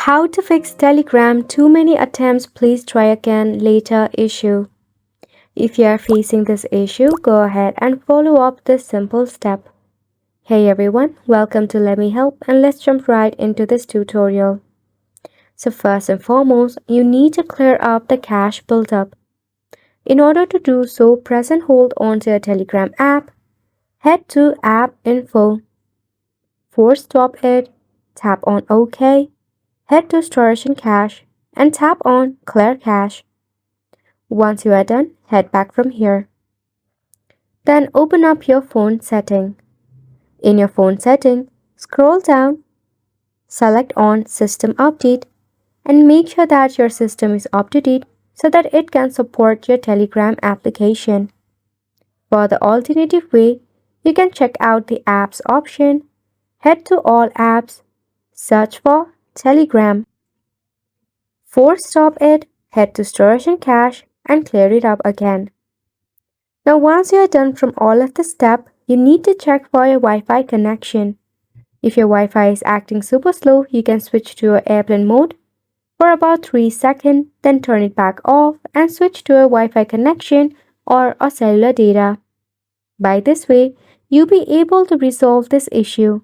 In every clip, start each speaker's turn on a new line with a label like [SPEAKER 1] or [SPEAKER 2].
[SPEAKER 1] How to fix Telegram too many attempts, please try again later issue. If you are facing this issue, go ahead and follow up this simple step. Hey everyone, welcome to Let Me Help, and let's jump right into this tutorial. So first and foremost, you need to clear up the cache buildup. In order to do so, press and hold onto your Telegram app, head to App Info, force stop it, tap on OK, head to Storage and Cache, and tap on Clear Cache. Once you are done, head back from here. Then open up your phone setting. In your phone setting, scroll down, select on System Update, and make sure that your system is up to date so that it can support your Telegram application. For the alternative way, you can check out the Apps option, head to All Apps, search for Telegram. Force stop it, head to Storage and Cache, and clear it up again. Now once you are done from all of the steps, you need to check for your Wi-Fi connection. If your Wi-Fi is acting super slow, you can switch to your airplane mode for about 3 seconds, then turn it back off and switch to a Wi-Fi connection or a cellular data. By this way, you'll be able to resolve this issue.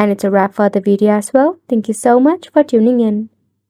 [SPEAKER 1] And it's a wrap for the video as well. Thank you so much for tuning in.